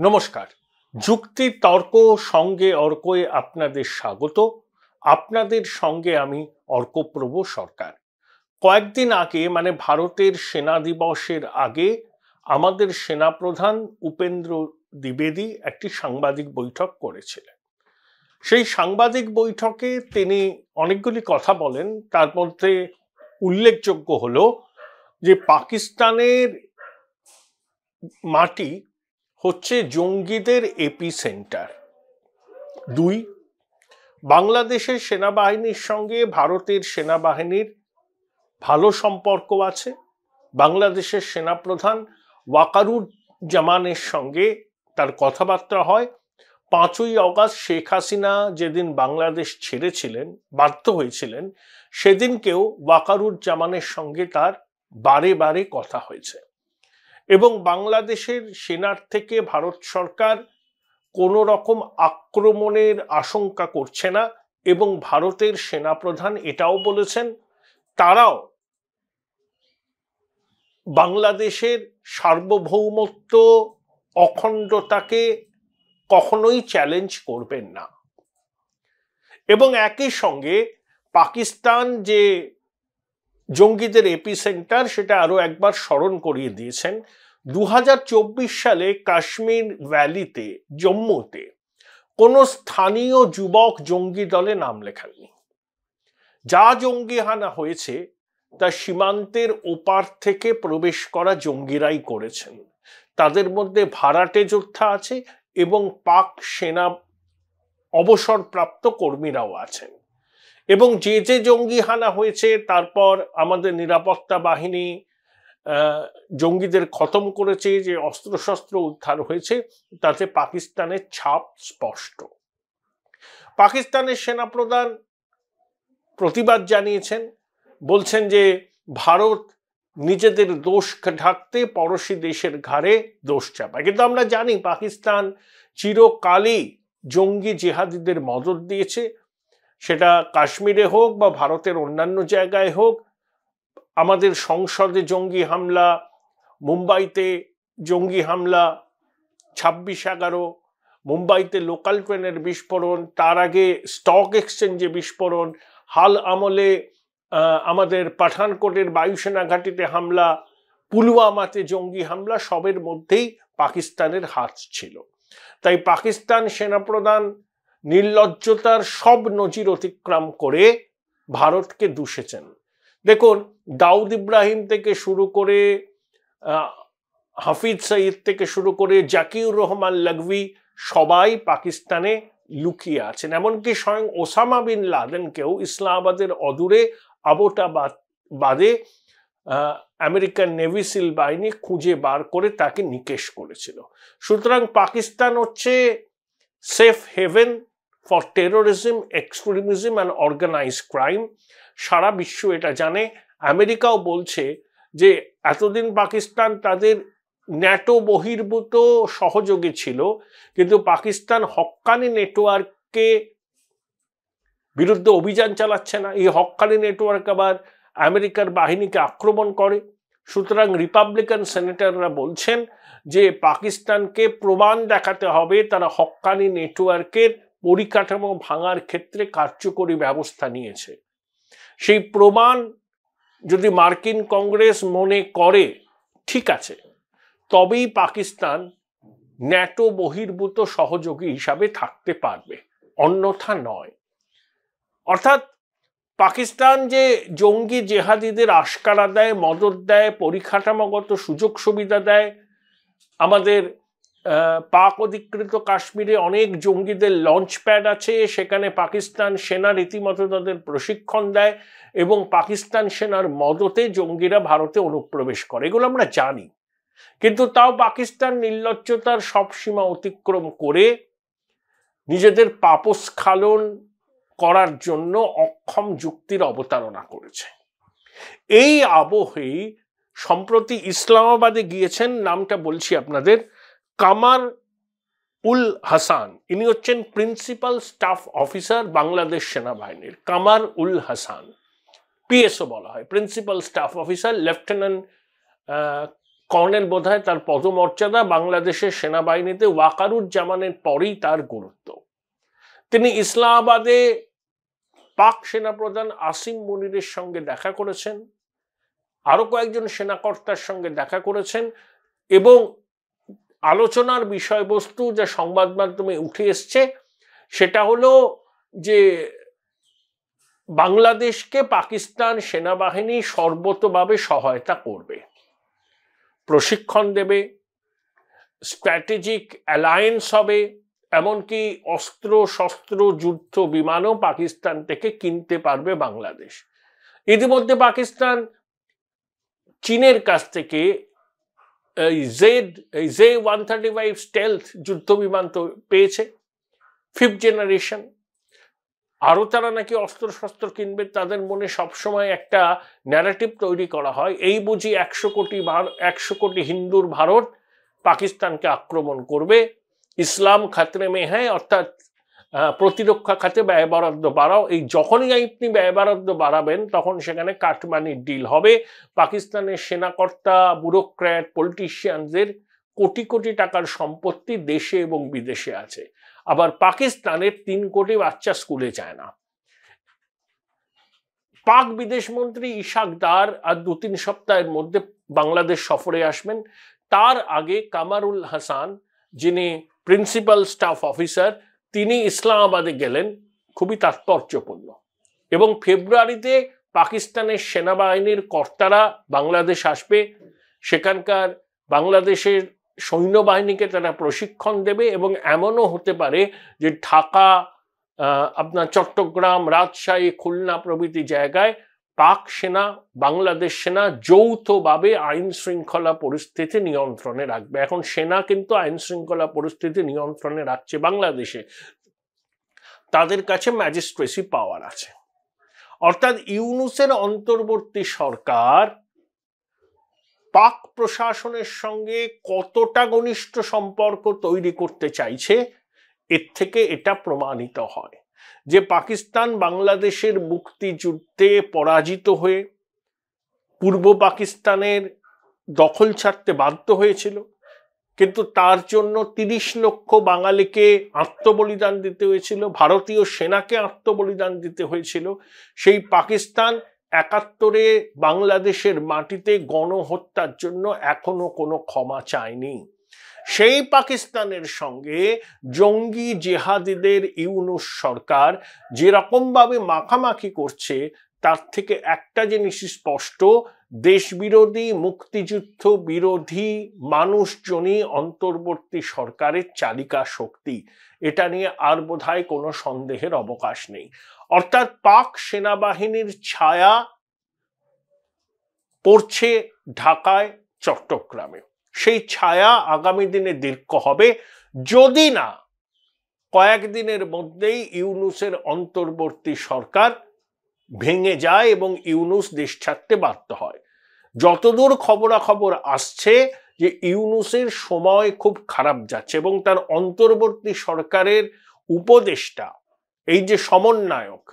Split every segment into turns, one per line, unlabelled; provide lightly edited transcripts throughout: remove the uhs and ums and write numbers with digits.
নমস্কার। যুক্তি তর্ক সঙ্গে অর্কয়ে আপনাদের স্বাগত। আপনাদের সঙ্গে আমি অর্কপ্রভ সরকার। কয়েকদিন আগে মানে ভারতের সেনা দিবসের আগে আমাদের সেনাপ্রধান উপেন্দ্র দ্বিবেদী একটি সাংবাদিক বৈঠক করেছিলেন। সেই সাংবাদিক বৈঠকে তিনি অনেকগুলি কথা বলেন। তার মধ্যে উল্লেখযোগ্য হলো যে পাকিস্তানের মাটি হচ্ছে জঙ্গিদের এপি সেন্টার। 2, বাংলাদেশের সেনাবাহিনীর সঙ্গে ভারতের সেনাবাহিনীর ভালো সম্পর্ক আছে। বাংলাদেশের সেনাপ্রধান ওয়াকারুজ্জামানের সঙ্গে তার কথাবার্তা হয়। 5ই অগাস্ট শেখ হাসিনা যেদিন বাংলাদেশ ছেড়েছিলেন, বাধ্য হয়েছিলেন, সেদিনকেও ওয়াকারুজ্জামানের সঙ্গে তার বারে বারে কথা হয়েছে। এবং বাংলাদেশের সেনার থেকে ভারত সরকার কোনো রকম আক্রমণের আশঙ্কা করছে না। এবং ভারতের সেনাপ্রধান এটাও বলেছেন তারাও বাংলাদেশের সার্বভৌমত্ব অখণ্ডতাকে কখনোই চ্যালেঞ্জ করবেন না। এবং একই সঙ্গে পাকিস্তান যে জঙ্গিদের এপি সেন্টার সেটা আরো একবার স্মরণ করিয়ে দিয়েছেন। 2024 সালে কাশ্মীর ভ্যালিতে জম্মুতে কোনো স্থানীয় যুবক জঙ্গি দলে নাম লেখাননি। যা জঙ্গি হানা হয়েছে তা সীমান্তের ওপার থেকে প্রবেশ করা জঙ্গিরাই করেছেন। তাদের মধ্যে ভাড়াটে যোদ্ধা আছে এবং পাক সেনা অবসরপ্রাপ্ত কর্মীরাও আছেন। এবং যে যে জঙ্গি হানা হয়েছে তারপর আমাদের নিরাপত্তা বাহিনী জঙ্গিদের খতম করেছে, যে অস্ত্রশস্ত্র উদ্ধার হয়েছে, তাতে পাকিস্তানের ছাপ স্পষ্ট। পাকিস্তানের সেনাপ্রধান প্রতিবাদ জানিয়েছেন, বলছেন যে ভারত নিজেদের দোষ ঢাকতে পড়শি দেশের ঘাড়ে দোষ চাপায়। কিন্তু আমরা জানি পাকিস্তান চিরকালই জঙ্গি জিহাদিদের মদদ দিয়েছে, সেটা কাশ্মীরে হোক বা ভারতের অন্যান্য জায়গায় হোক। আমাদের সংসদে জঙ্গি হামলা, মুম্বাইতে জঙ্গি হামলা 26/11, মুম্বাইতে লোকাল ট্রেনের বিস্ফোরণ, তার আগে স্টক এক্সচেঞ্জে বিস্ফোরণ, হাল আমলে আমাদের পাঠানকোটের বায়ুসেনা ঘাঁটিতে হামলা, পুলওয়ামাতে জঙ্গি হামলা, সবের মধ্যেই পাকিস্তানের হাত ছিল। তাই পাকিস্তান সেনাপ্রধান নির্লজ্জতার সব নজির অতিক্রম করে ভারতকে দুষেছেন। দেখুন, দাউদ ইব্রাহিম থেকে শুরু করে হাফিজ সঈদ থেকে শুরু করে জাকিউর রহমান লখভি সবাই পাকিস্তানে লুকিয়ে আছেন। এমনকি স্বয়ং ওসামা বিন লাদেনকেও ইসলামাবাদের অদূরে আবোটাবাদে আমেরিকান নেভি সিল বাহিনী খুঁজে বার করে তাকে নিকেশ করেছিল। সুতরাং পাকিস্তান হচ্ছে safe haven for terrorism, extremism and organised crime. সারা বিশ্ব এটা জানে। আমেরিকাও বলছে যে এতদিন পাকিস্তান তাদের ন্যাটো বহির্ভূত সহযোগী ছিল, কিন্তু পাকিস্তান হক্কানি নেটওয়ার্ককে বিরুদ্ধে অভিযান চালাচ্ছে না। এই হক্কানি নেটওয়ার্ক আবার আমেরিকার বাহিনীকে আক্রমণ করে। সুতরাং রিপাবলিকান সেনেটররা বলছেন যে পাকিস্তানকে প্রমাণ দেখাতে হবে তারা হক্কানি নেটওয়ার্কের পরিকাঠামো ভাঙার ক্ষেত্রে কার্যকরী ব্যবস্থা নিয়েছে। সেই প্রমাণ যদি মার্কিন কংগ্রেস মনে করে ঠিক আছে, তবেই পাকিস্তান ন্যাটো বহির্ভূত সহযোগী হিসাবে থাকতে পারবে, অন্যথা নয়। অর্থাৎ পাকিস্তান যে জঙ্গি জেহাদিদের আশকারা দেয়, মদত দেয়, পরিকাঠামোগত সুযোগ সুবিধা দেয়, আমাদের পাক অধিকৃত কাশ্মীরে অনেক জঙ্গিদের লঞ্চ প্যাড আছে, সেখানে পাকিস্তান সেনা রীতিমতো তাদের প্রশিক্ষণ দেয় এবং পাকিস্তান সেনার মদতে জঙ্গিরা ভারতে অনুপ্রবেশ করে, এগুলো আমরা জানি। কিন্তু তাও পাকিস্তান নির্লজ্জতার সব সীমা অতিক্রম করে নিজেদের পাপস্খলন করার জন্য অক্ষম যুক্তির অবতারণা করেছে। এই আবহেই সম্প্রতি ইসলামাবাদে গিয়েছেন, নামটা বলছি আপনাদের, কামার উল হাসান। ইনি হচ্ছেন প্রিন্সিপাল স্টাফ অফিসার বাংলাদেশ সেনাবাহিনীর। কামার উল হাসান, পিএসও বলা হয়, principal staff officer, lieutenant colonel বোধহয় তার পদমর্যাদা, বাংলাদেশের সেনাবাহিনীতে ওয়াকারুজ্জামানের পরেই তার গুরুত্ব। তিনি ইসলামাবাদে পাক সেনাপ্রধান আসিম মুনিরের সঙ্গে দেখা করেছেন, আরো কয়েকজন সেনাকর্তার সঙ্গে দেখা করেছেন, এবং আলোচনার বিষয়বস্তু যা সংবাদ মাধ্যমে উঠে এসছে সেটা হলো যে বাংলাদেশকে পাকিস্তান সেনাবাহিনী সর্বতোভাবে সহায়তা করবে, প্রশিক্ষণ দেবে, স্ট্র্যাটেজিক অ্যালায়েন্স হবে, এমনকি অস্ত্র শস্ত্র যুদ্ধ বিমানও পাকিস্তান থেকে কিনতে পারবে বাংলাদেশ। ইতিমধ্যে পাকিস্তান চীনের কাছ থেকে জে-135 স্টেলথ যুদ্ধ বিমান তো পেয়েছে, 5th জেনারেশন। আরো তারা নাকি অস্ত্র শস্ত্র কিনবে। তাদের মনে সবসময় একটা ন্যারেটিভ তৈরি করা হয়, এই বুঝি 100 কোটি হিন্দুর ভারত পাকিস্তানকে আক্রমণ করবে, ইসলাম খাতরে মে হ্যায়, অর্থাৎ প্রতিরক্ষা খাতে ব্যয় বরাদ্দ বাড়াও। এই যখনই আপনি ব্যয় বরাদ্দ বাড়াবেন তখন সেখানে কাটমানির ডিল হবে। পাকিস্তানের সেনাকর্তা, ব্যুরোক্র্যাট, পলিটিশিয়ানদের কোটি কোটি টাকার সম্পত্তি দেশে এবং বিদেশে আছে। আবার পাকিস্তানের 3 কোটি বাচ্চা স্কুলে যায় না। পাক বিদেশমন্ত্রী ইশাক দার আর 2-3 সপ্তাহের মধ্যে বাংলাদেশ সফরে আসবেন। তার আগে কামারুল হাসান, যিনি প্রিন্সিপাল স্টাফ অফিসার, তিনি ইসলামাবাদে গেলেন, খুবই তাৎপর্যপূর্ণ। এবং ফেব্রুয়ারিতে পাকিস্তানের সেনাবাহিনীর কর্তারা বাংলাদেশ আসবে, সেখানকার বাংলাদেশের সৈন্যবাহিনীকে তারা প্রশিক্ষণ দেবে, এবং এমনও হতে পারে যে ঢাকা, আপনার চট্টগ্রাম, রাজশাহী, খুলনা প্রভৃতি জায়গায় পাক সেনা বাংলাদেশ সেনা যৌথভাবে আইন শৃঙ্খলা পরিস্থিতি নিয়ন্ত্রণে রাখবে। এখন সেনা কিন্তু আইন শৃঙ্খলা পরিস্থিতি নিয়ন্ত্রণে রাখছে বাংলাদেশে, তাদের কাছে ম্যাজিস্ট্রেসি পাওয়ার আছে। অর্থাৎ ইউনূসের অন্তর্বর্তী সরকার পাক প্রশাসনের সঙ্গে কতটা ঘনিষ্ঠ সম্পর্ক তৈরি করতে চাইছে, এর থেকে এটা প্রমাণিত হয় যে পাকিস্তান বাংলাদেশের মুক্তিযুদ্ধে পরাজিত হয়ে পূর্ব পাকিস্তানের দখল ছাড়তে বাধ্য হয়েছিল, কিন্তু তার জন্য 30 লক্ষ বাঙালিকে আত্মবলিদান দিতে হয়েছিল, ভারতীয় সেনাকে আত্মবলিদান দিতে হয়েছিল। সেই পাকিস্তান 71-এ বাংলাদেশের মাটিতে গণহত্যার জন্য এখনো কোনো ক্ষমা চায়নি। সেই পাকিস্তানের সঙ্গে জঙ্গি জেহাদিদের ইউনূস সরকার যেরকম ভাবে মাখামাখি করছে, তার থেকে একটা জিনিস স্পষ্ট, দেশ বিরোধী, মুক্তিযুদ্ধ বিরোধী মানুষজনই অন্তর্বর্তী সরকারের চালিকা শক্তি। এটা নিয়ে আর বোধহয় কোনো সন্দেহের অবকাশ নেই। অর্থাৎ পাক সেনাবাহিনীর ছায়া পড়ছে ঢাকায়, চট্টগ্রামে। সেই ছায়া আগামী দিনে দীর্ঘ হবে, যদি না কয়েকদিনের মধ্যেই ইউনূসের অন্তর্বর্তী সরকার ভেঙে যায় এবং ইউনূস দেশ ছাড়তে বাধ্য হয়। যতদূর খবরাখবর আসছে যে ইউনূসের সময় খুব খারাপ যাচ্ছে, এবং তার অন্তর্বর্তী সরকারের উপদেষ্টা, এই যে সমন্বয়ক,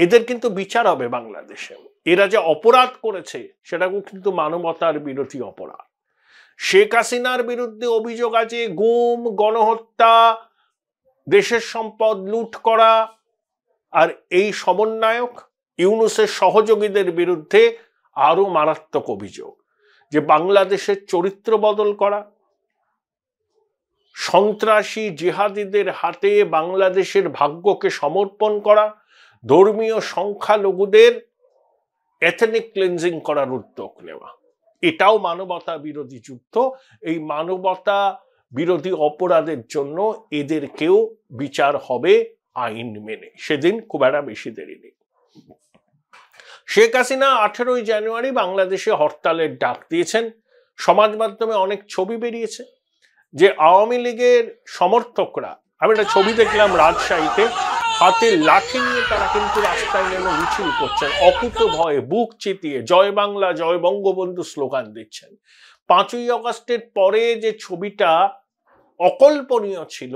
এদের কিন্তু বিচার হবে বাংলাদেশে। এরা যে অপরাধ করেছে সেটাও কিন্তু মানবতার বিরোধী অপরাধ। শেখ হাসিনার বিরুদ্ধে অভিযোগ আছে গুম, গণহত্যা, দেশের সম্পদ লুট করা, আর এই সমন্বয়ক ইউনূসের সহযোগীদের বিরুদ্ধে আরো মারাত্মক অভিযোগ যে বাংলাদেশের চরিত্র বদল করা, সন্ত্রাসী জিহাদিদের হাতে বাংলাদেশের ভাগ্যকে সমর্পণ করা, ধর্মীয় সংখ্যালঘুদের এথনিক ক্লিনজিং করার উদ্যোগ নেওয়া। এটাও মানবতা বিরোধী যুদ্ধ। এই মানবতা বিরোধী অপরাধের জন্য এদেরকেও বিচার হবে আইন মেনে। সেদিন খুব একটা বেশি দেরি নেই। শেখ হাসিনা 18ই জানুয়ারি বাংলাদেশে হরতালের ডাক দিয়েছেন। সমাজ মাধ্যমে অনেক ছবি বেরিয়েছে যে আওয়ামী লীগের সমর্থকরা, আমি একটা ছবি দেখলাম রাজশাহীতে, হাতে লাঠি নিয়ে তারা কিন্তু রাস্তায় নেমে মিছিল করছেন, অকুত ভয়ে বুক চিতিয়ে জয় বাংলা জয় বঙ্গবন্ধু স্লোগান দিচ্ছেন। 5ই আগস্টের পরে যে ছবিটা অকল্পনীয় ছিল,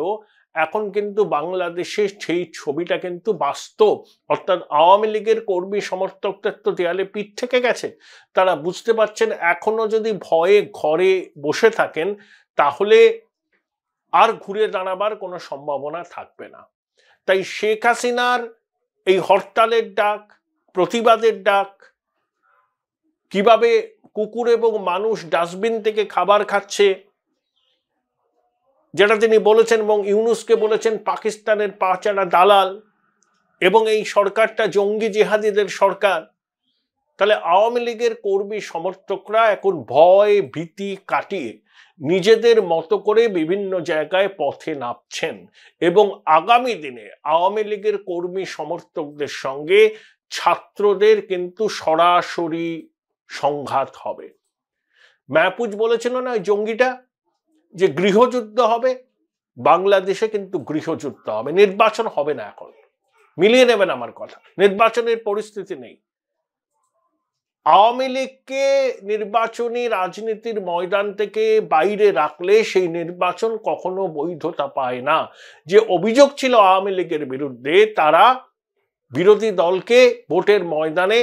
এখন কিন্তু বাংলাদেশে সেই ছবিটা কিন্তু বাস্তব। অর্থাৎ আওয়ামী লীগের কর্মী সমর্থকদের তো দেয়ালে পিঠ থেকে গেছে, তারা বুঝতে পারছেন এখনো যদি ভয়ে ঘরে বসে থাকেন তাহলে আর ঘুরে দাঁড়াবার কোনো সম্ভাবনা থাকবে না। তাই শেখ হাসিনার এই হরতালের ডাক, প্রতিবাদের ডাক, কিভাবে কুকুর এবং মানুষ ডাস্টবিন থেকে খাবার খাচ্ছে, যেটা তিনি বলেছেন এবং ইউনূসকে বলেছেন পাকিস্তানের পাচারা দালাল এবং এই সরকারটা জঙ্গি জেহাদিদের সরকার, তাহলে আওয়ামী লীগের কর্মী সমর্থকরা এখন ভয় ভীতি কাটিয়ে নিজেদের মতো করে বিভিন্ন জায়গায় পথে নামছেন এবং আগামী দিনে আওয়ামী লীগের কর্মী সমর্থকদের সঙ্গে ছাত্রদের কিন্তু সরাসরি সংঘাত হবে। মাহফুজ বলেছিল না ওই জঙ্গিটা যে গৃহযুদ্ধ হবে, বাংলাদেশে কিন্তু গৃহযুদ্ধ হবে, নির্বাচন হবে না। এখন মিলিয়ে নেবেন আমার কথা, নির্বাচনের পরিস্থিতি নেই। আওয়ামী লীগকে নির্বাচনী রাজনীতির ময়দান থেকে বাইরে রাখলে সেই নির্বাচন কখনো বৈধতা পায় না। যে অভিযোগ ছিল আওয়ামী লীগের বিরুদ্ধে, তারা বিরোধী দলকে ভোটের ময়দানে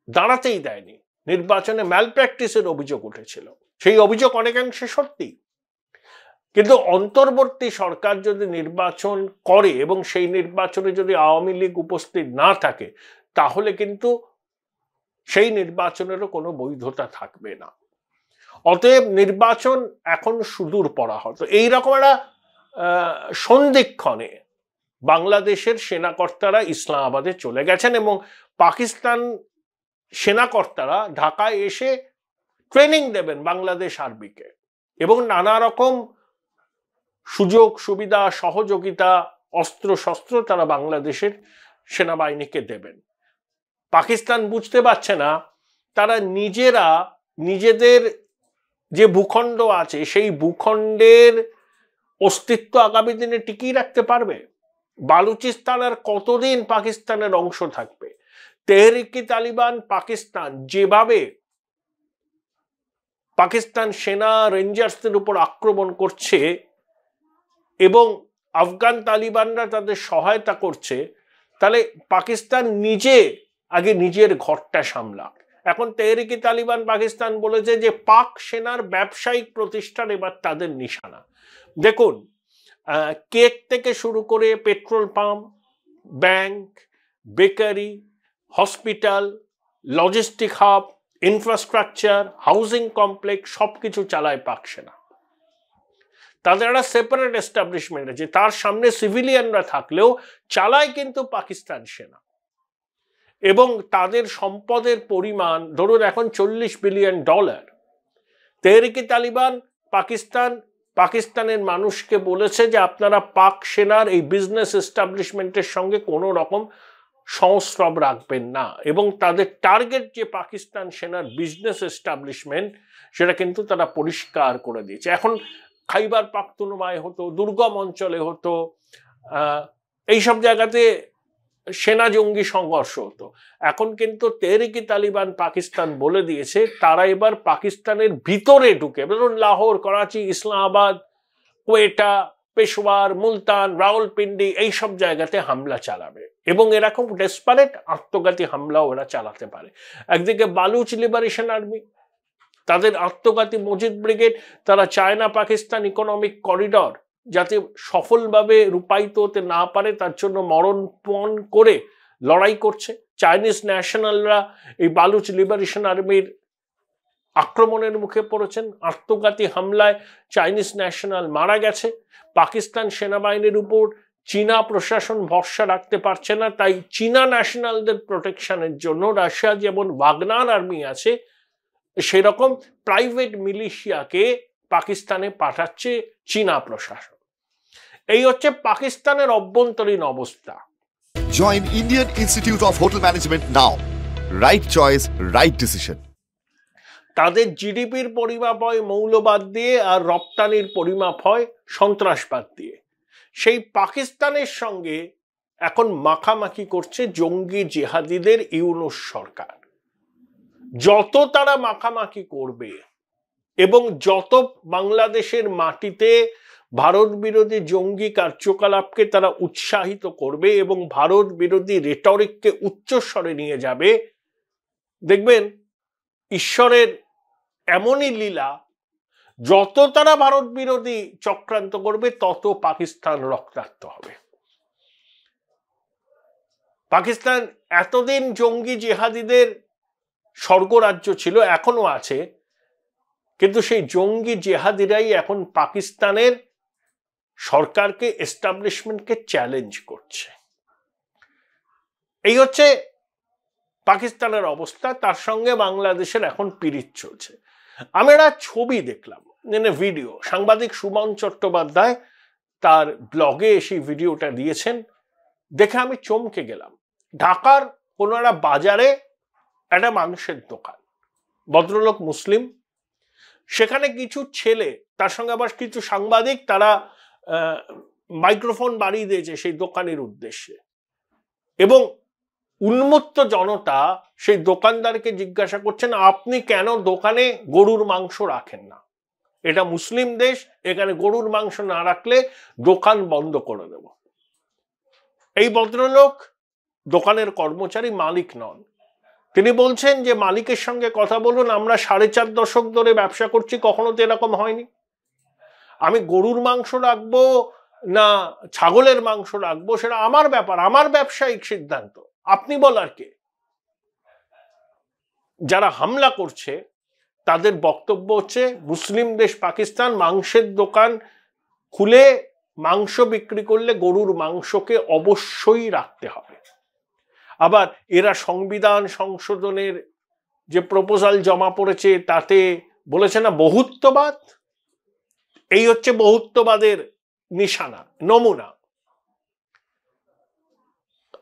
দাঁড়াতেই দেয়নি, নির্বাচনে ম্যালপ্র্যাকটিসের অভিযোগ উঠেছিল, সেই অভিযোগ অনেকাংশে সত্যি। কিন্তু অন্তর্বর্তী সরকার যদি নির্বাচন করে এবং সেই নির্বাচনে যদি আওয়ামী লীগ উপস্থিত না থাকে, তাহলে কিন্তু সেই নির্বাচনেরও কোনো বৈধতা থাকবে না। অতএব নির্বাচন এখন সুদূর পড়া হতো। এইরকম একটা সন্ধিক্ষণে বাংলাদেশের সেনাকর্তারা ইসলামাবাদে চলে গেছেন এবং পাকিস্তান সেনাকর্তারা ঢাকায় এসে ট্রেনিং দেবেন বাংলাদেশ আর্মিকে এবং নানা রকম সুযোগ সুবিধা সহযোগিতা অস্ত্র শস্ত্র তারা বাংলাদেশের সেনাবাহিনীকে দেবেন। পাকিস্তান বুঝতে পারছে না তারা নিজেরা নিজেদের যে ভূখণ্ড আছে সেই ভূখণ্ডের অস্তিত্ব আগামী দিনে টিকিয়ে রাখতে পারবে। বালুচিস্তান আর কতদিন পাকিস্তানের অংশ থাকবে? তেহরিকে তালিবান পাকিস্তান যেভাবে পাকিস্তান সেনা রেঞ্জার্সদের উপর আক্রমণ করছে এবং আফগান তালিবানরা তাদের সহায়তা করছে, তাহলে পাকিস্তান নিজে আগে নিজের ঘরটা সামলাক। এখন তেহরিকে তালিবান পাকিস্তান বলেছে যে পাক সেনার ব্যবসায়িক প্রতিষ্ঠান এবার তাদের নিশানা। দেখুন, কেক থেকে শুরু করে petrol pump, bank, bakery, hospital, logistic hub, infrastructure, housing complex সবকিছু চালায় পাক সেনা। তাদের একটা সেপারেট এস্টাবলিশমেন্ট আছে, তার সামনে সিভিলিয়ানরা থাকলেও চালায় কিন্তু পাকিস্তান সেনা। এবং তাদের সম্পদের পরিমাণ ধরুন এখন $40 বিলিয়ন। তেহরিকে তালিবান পাকিস্তানের মানুষকে বলেছে যে আপনারা পাক সেনার এই বিজনেস এস্টাবলিশমেন্টের সঙ্গে কোনো রকম সংস্রব রাখবেন না এবং তাদের টার্গেট যে পাকিস্তান সেনার বিজনেস এস্টাবলিশমেন্ট সেটা কিন্তু তারা পরিষ্কার করে দিয়েছে। এখন খাইবার পাখতুনখোয়ায় হতো, দুর্গম অঞ্চলে হতো, এইসব জায়গাতে সেনা জঙ্গি সংঘর্ষ হতো। এখন কিন্তু তেহরিকে তালিবান পাকিস্তান বলে দিয়েছে তারা এবার পাকিস্তানের ভিতরে ঢুকে, ধরুন লাহোর, করাচি, ইসলামাবাদ, কোয়েটা, পেশোয়ার, মুলতান, রাওয়ালপিন্ডি এইসব জায়গাতে হামলা চালাবে এবং এরকম ডেসপারেট আত্মঘাতী হামলাও ওরা চালাতে পারে। একদিকে বালুচ লিবারেশন আর্মি, তাদের আত্মঘাতী মজিদ ব্রিগেড, তারা চায়না পাকিস্তান ইকোনমিক করিডর যাতে সফলভাবে রূপায়িত হতে না পারে তার জন্য মরণপণ করে লড়াই করছে। চাইনিজ ন্যাশনালরা এই বালুচ লিবারেশন আর্মির আক্রমণের মুখে পড়েছেন, আত্মঘাতী হামলায় চাইনিজ ন্যাশনাল মারা গেছে। পাকিস্তান সেনাবাহিনীর উপর চীনা প্রশাসন ভরসা রাখতে পারছে না, তাই চীনা ন্যাশনালদের প্রোটেকশনের জন্য রাশিয়া যেমন ওয়াগনার আর্মি আছে সেরকম প্রাইভেট মিলিশিয়াকে পাকিস্তানে পাঠাচ্ছে চীনা প্রশাসন। এই হচ্ছে পাকিস্তানের অভ্যন্তরীণ অবস্থা।
Join Indian Institute of Hotel Management now. Right choice, right decision.
তাদের জিডিপির পরিমাপ হয় মৌলবাদ দিয়ে আর রপ্তানির পরিমাপ হয় সন্ত্রাসবাদ দিয়ে। সেই পাকিস্তানের সঙ্গে এখন মাখামাখি করছে জঙ্গি জেহাদিদের ইউনূস সরকার। যত তারা মাখামাখি করবে এবং যত বাংলাদেশের মাটিতে ভারত বিরোধী জঙ্গি কার্যকলাপকে তারা উৎসাহিত করবে এবং ভারত বিরোধী রেটরিককে উচ্চস্বরে নিয়ে যাবে, দেখবেন ঈশ্বরের এমনই লীলা, যত তারা ভারত বিরোধী চক্রান্ত করবে তত পাকিস্তান রক্তাক্ত হবে। পাকিস্তান এতদিন জঙ্গি জিহাদিদের স্বর্গরাজ্য ছিল, এখনো আছে, কিন্তু সেই জঙ্গি জিহাদিরাই এখন পাকিস্তানের সরকারকে, এস্টাবলিশমেন্টকে চ্যালেঞ্জ করছে। এই হচ্ছে পাকিস্তানের অবস্থা। তার সঙ্গে বাংলাদেশের এখন পিরিচ চলছে। আমি একটা ছবি দেখলাম, ভিডিও, সাংবাদিক সুমন চট্টোপাধ্যায় তার ব্লগে সেই ভিডিওটা দিয়েছেন, দেখে আমি চমকে গেলাম। ঢাকার কোনো একটা বাজারে একটা মাংসের দোকান, ভদ্রলোক মুসলিম, সেখানে কিছু ছেলে, তার সঙ্গে আবার কিছু সাংবাদিক, তারা মাইক্রোফোন বাড়িয়ে দিয়েছে সেই দোকানের উদ্দেশ্যে, এবং উন্মত্ত জনতা সেই দোকানদারকে জিজ্ঞাসা করছেন, আপনি কেন দোকানে গরুর মাংস রাখেন না? এটা মুসলিম দেশ, এখানে গরুর মাংস না রাখলে দোকান বন্ধ করে দেব। এই ভদ্রলোক দোকানের কর্মচারী, মালিক নন। তিনি বলছেন যে মালিকের সঙ্গে কথা বলুন, আমরা 4.5 দশক ধরে ব্যবসা করছি, কখনো তো এরকম হয়নি। আমি গরুর মাংস রাখবো না ছাগলের মাংস রাখবো সেটা আমার ব্যাপার, আমার ব্যবসায়িক সিদ্ধান্ত, আপনি বলার কে? যারা হামলা করছে তাদের বক্তব্য হচ্ছে, মুসলিম দেশ পাকিস্তান মাংসের দোকান খুলে মাংস বিক্রি করলে গরুর মাংসকে অবশ্যই রাখতে হবে। আবার এরা সংবিধান সংশোধনের যে প্রপোজাল জমা পড়েছে তাতে বলেছে না বহুত্ববাদ, এই হচ্ছে বহুত্ববাদের নিশানা, নমুনা।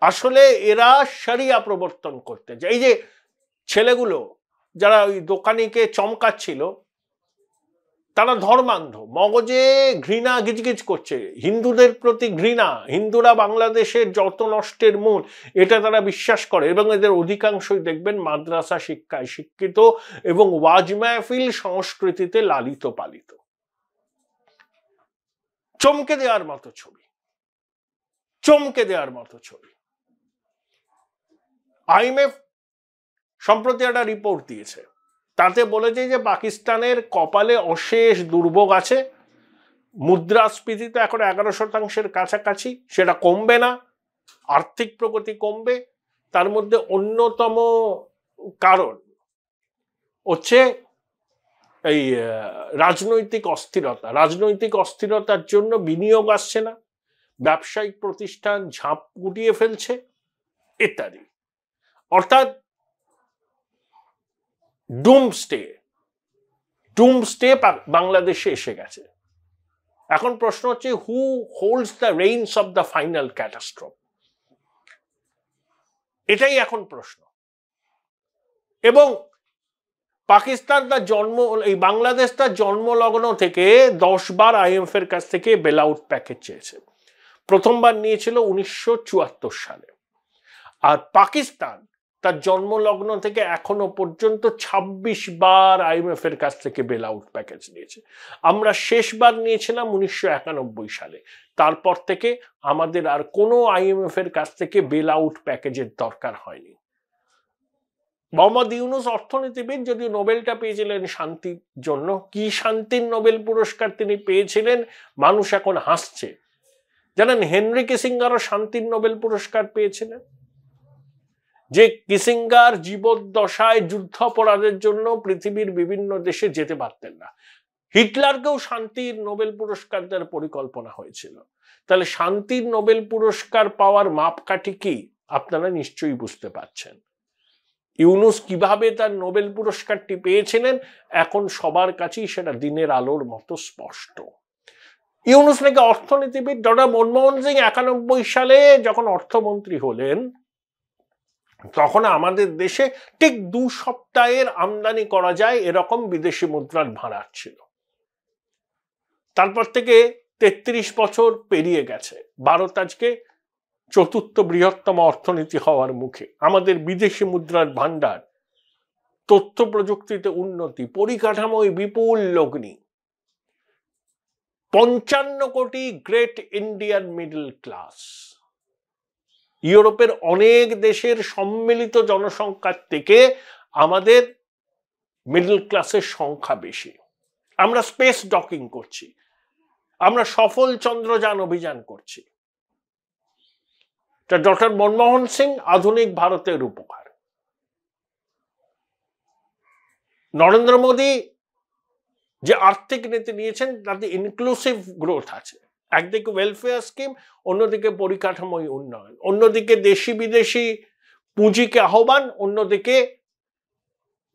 আসলে এরা শরিয়া প্রবর্তন করতে যায়। এই যে ছেলেগুলো যারা ওই দোকানিকে চমকাচ্ছিল, তারা ধর্মান্ধ, মগজে ঘৃণা গিজগিজ করছে, হিন্দুদের প্রতি ঘৃণা, হিন্দুরা বাংলাদেশের যত নষ্টের মূল, এটা তারা বিশ্বাস করে। এবং এদের অধিকাংশই দেখবেন মাদ্রাসা শিক্ষায় শিক্ষিত এবং ওয়াজ মাহফিল সংস্কৃতিতে লালিত পালিত। চমকে দেওয়ার মতো ছবি, চমকে দেওয়ার মতো ছবি। আইএমএফ সম্প্রতি একটা রিপোর্ট দিয়েছে, তাতে বলেছে যে পাকিস্তানের কপালে অশেষ দুর্ভোগ আছে। মুদ্রাস্ফীতি তো এখন 11% কাছাকাছি, সেটা কমবে না, আর্থিক প্রগতি কমবে। তার মধ্যে অন্যতম কারণ হচ্ছে এই রাজনৈতিক অস্থিরতা। রাজনৈতিক অস্থিরতার জন্য বিনিয়োগ আসছে না, ব্যবসায়িক প্রতিষ্ঠান ঝাঁপ গুটিয়ে ফেলছে ইত্যাদি। অর্থাৎ ডুমস্টে বাংলাদেশে এসে গেছে। এখন প্রশ্ন হচ্ছে, who holds the reins of the final catastrophe? এটাই এখন প্রশ্ন। এবং পাকিস্তান তার এই বাংলাদেশ তার জন্মলগ্ন থেকে 10 বার আইএমএফ এর কাছ থেকে বেল আউট প্যাকেজ চেয়েছে। প্রথমবার নিয়েছিল 1974 সালে। আর পাকিস্তান তার জন্মলগ্ন থেকে এখনো পর্যন্ত 26 বার আইএমএফ এর কাছ থেকে বেল আউট প্যাকেজ নিয়েছে। আমরা শেষবার নিয়েছিলাম 1991 সালে। তারপর থেকে আমাদের আর কোনো আইএমএফ এর কাছ থেকে বেল আউট প্যাকেজের দরকার হয়নি। মোহাম্মদ ইউনূস অর্থনীতিবিদ, যদিও নোবেলটা পেয়েছিলেন শান্তির জন্য, কি শান্তির নোবেল পুরস্কার তিনি পেয়েছিলেন, মানুষ এখন হাসছে। জানেন, হেনরি কিসিঙ্গারও শান্তির নোবেল পুরস্কার পেয়েছিলেন। যে কিসিঙ্গার জীবদ্দশায় যুদ্ধাপরাধের জন্য পৃথিবীর বিভিন্ন দেশে যেতে পারতেন না। হিটলারকেও শান্তির নোবেল পুরস্কার দেওয়ার পরিকল্পনা হয়েছিল। তাহলে শান্তির নোবেল পুরস্কার পাওয়ার মাপকাঠি কি আপনারা নিশ্চয়ই বুঝতে পারছেন। ইউনূস কিভাবে তার নোবেল পুরস্কারটি পেয়েছিলেন এখন সবার কাছেই সেটা দিনের আলোর মতো স্পষ্ট। ইউনূস নাকি অর্থনীতিবিদ। ডক্টর মনমোহন সিং 91 সালে যখন অর্থমন্ত্রী হলেন, তখন আমাদের দেশে ঠিক 2 সপ্তাহের আমদানি করা যায় এরকম বিদেশি মুদ্রার ভাঁড়ার ছিল। তারপর থেকে 33 বছর পেরিয়ে গেছে। ভারত আজকে 4র্থ বৃহত্তম অর্থনীতি হওয়ার মুখে। আমাদের বিদেশি মুদ্রার ভান্ডার, তথ্য প্রযুক্তিতে উন্নতি, পরিকাঠামোয় বিপুল লগ্নি। 55 কোটি গ্রেট ইন্ডিয়ান মিডল ক্লাস। ইউরোপের অনেক দেশের সম্মিলিত জনসংখ্যার থেকে আমাদের মিডল ক্লাসের সংখ্যা বেশি। আমরা স্পেস ডকিং করছি, আমরা সফল চন্দ্রযান অভিযান করছি। ডক্টর মনমোহন সিং আধুনিক ভারতের উপকার। নরেন্দ্র মোদী যে আর্থিক নীতি নিয়েছেন তাতে ইনক্লুসিভ গ্রোথ আছে। একদিকে ওয়েলফেয়ার স্কিম, অন্যদিকে পরিকাঠামোই উন্নয়ন, অন্যদিকে দেশি বিদেশি পুঁজিকে আহ্বান, অন্যদিকে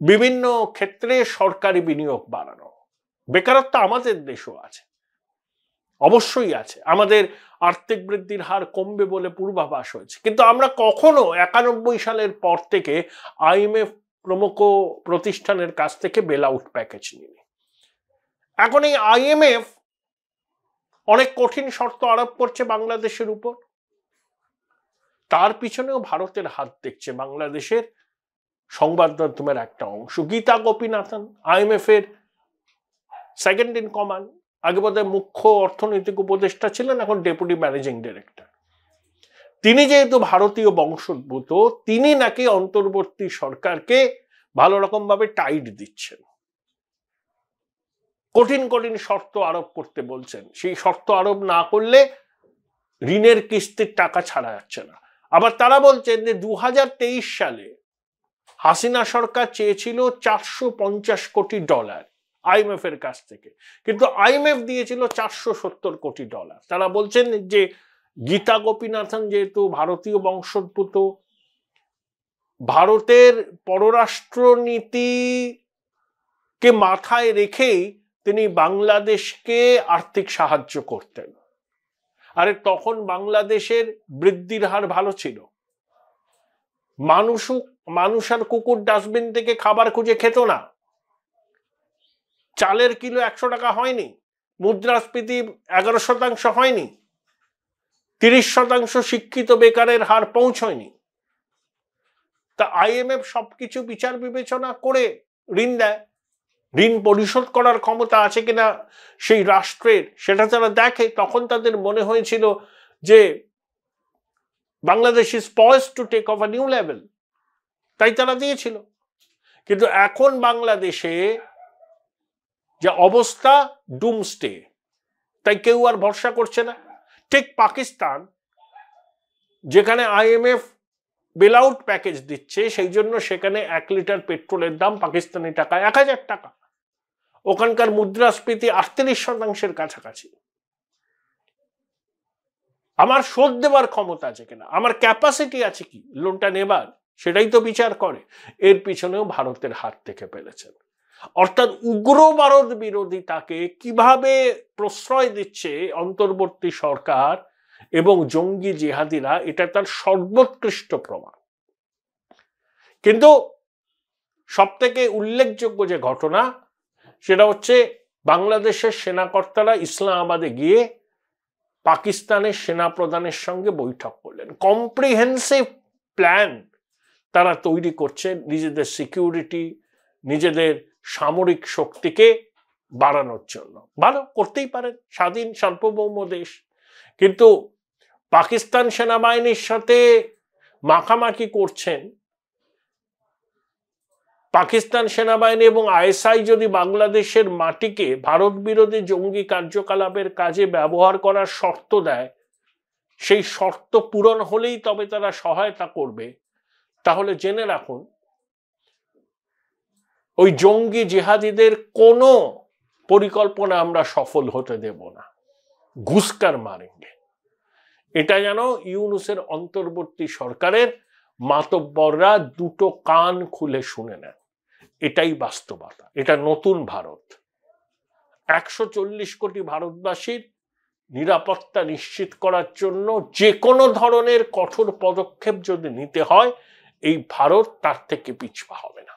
বিভিন্ন ক্ষেত্রে সরকারি বিনিয়োগ বাড়ানো। বেকারত্ব আমাদের দেশও আছে, অবশ্যই আছে। আমাদের আর্থিক বৃদ্ধির হার কমবে বলে পূর্বাভাস হয়েছে, কিন্তু আমরা কখনো 91 সালের পর থেকে আইএমএফ প্রমুখ প্রতিষ্ঠানের কাছ থেকে বেল আউট প্যাকেজ নিইনি। এখন এই আইএমএফ অনেক কঠিন শর্ত আরোপ করছে বাংলাদেশের উপর। তার পিছনেও ভারতের হাত দেখছে বাংলাদেশের সংবাদ মাধ্যমের একটা অংশ। গীতা গোপীনাথন আইএমএফ এর সেকেন্ড ইন কমান্ড, আগে বোধহয় মুখ্য অর্থনৈতিক উপদেষ্টা ছিলেন, এখন ডেপুটি ম্যানেজিং ডিরেক্টর। তিনি যেহেতু ভারতীয় বংশোদ্ভূত, তিনি নাকি অন্তর্বর্তী সরকারকে ভালো রকম ভাবে টাইট দিচ্ছেন, কঠিন কঠিন শর্ত আরোপ করতে বলছেন। সেই শর্ত আরোপ না করলে ঋণের কিস্তির টাকা ছাড়া যাচ্ছে না। আবার তারা বলছেন যে 2023 সালে হাসিনা সরকার চেয়েছিল $450 কোটি আইএমএফ এর কাছ থেকে, কিন্তু আইএমএফ দিয়েছিল $470 কোটি। তারা বলছেন যে গীতা গোপীনাথন যেহেতু ভারতীয় বংশোদ্ভূত, ভারতের পররাষ্ট্র নীতিকে মাথায় রেখেই তিনি বাংলাদেশকে আর্থিক সাহায্য করতেন। আরে তখন বাংলাদেশের বৃদ্ধির হার ভালো ছিল, মানুষ আর কুকুর ডাস্টবিন থেকে খাবার খুঁজে খেত না, চালের কিলো 100 টাকা হয়নি, মুদ্রাস্ফীতি 11% হয়নি, 30% শিক্ষিত বেকারের হার পৌঁছয়নি। তা আইএমএফ সবকিছু বিচার বিবেচনা করে ঋণ দেয়। ঋণ পরিশোধ করার ক্ষমতা আছে কিনা সেই রাষ্ট্রের সেটা তারা দেখে। তখন তাদের মনে হয়েছিল যে Bangladesh is poised to take off a new level, তাই তারা দিয়েছিল। কিন্তু এখন বাংলাদেশে যে অবস্থা ডুমস্টে, তাই কেউ আর ভরসা করছে না। ঠিক পাকিস্তান, যেখানে আইএমএফ বেল আউট প্যাকেজ দিচ্ছে, সেই জন্য সেখানে 1 লিটার পেট্রোলের দাম পাকিস্তানি টাকায় 1000 টাকা। ওখানকার মুদ্রাস্ফীতি 38% কাছাকাছি। আমার শোধ দেওয়ার ক্ষমতা আছে কিনা, আমার ক্যাপাসিটি আছে কি লোনটা নেবার, সেটাই তো বিচার করে। এর পিছনেও ভারতের হাত থেকে ফেলেছেন। অর্থাৎ উগ্র ভারত বিরোধিতাকে কিভাবে প্রশ্রয় দিচ্ছে অন্তর্বর্তী সরকার এবং জঙ্গি জিহাদিরা, এটা তার সর্বোৎকৃষ্ট প্রমাণ। কিন্তু সবথেকে উল্লেখযোগ্য যে ঘটনা, সেটা হচ্ছে বাংলাদেশের সেনাকর্তারা ইসলামাবাদে গিয়ে পাকিস্তানের সেনাপ্রধানের সঙ্গে বৈঠক করলেন। কম্প্রিহেন্সিভ প্ল্যান তারা তৈরি করছে নিজেদের সিকিউরিটি, নিজেদের সামরিক শক্তিকে বাড়ানোর জন্য। ভালো, করতেই পারেন, স্বাধীন সার্বভৌম দেশ। কিন্তু পাকিস্তান সেনাবাহিনীর সাথে মাখামাখি করছেন। পাকিস্তান সেনাবাহিনী এবং আইএসআই যদি বাংলাদেশের মাটিকে ভারত বিরোধী জঙ্গি কার্যকলাপের কাজে ব্যবহার করার শর্ত দেয়, সেই শর্ত পূরণ হলেই তবে তারা সহায়তা করবে, তাহলে জেনে রাখুন ওই জঙ্গি জিহাদিদের কোনো পরিকল্পনা আমরা সফল হতে দেব না। ঘুষকার মারেঙ্গে। এটা যেন ইউনূসের অন্তর্বর্তী সরকারের মাতব্বররা দুটো কান খুলে শুনে নেন। এটাই বাস্তবতা, এটা নতুন ভারত। 140 কোটি ভারতবাসীর নিরাপত্তা নিশ্চিত করার জন্য যে কোনো ধরনের কঠোর পদক্ষেপ যদি নিতে হয়, এই ভারত তার থেকে পিছপা হবে না।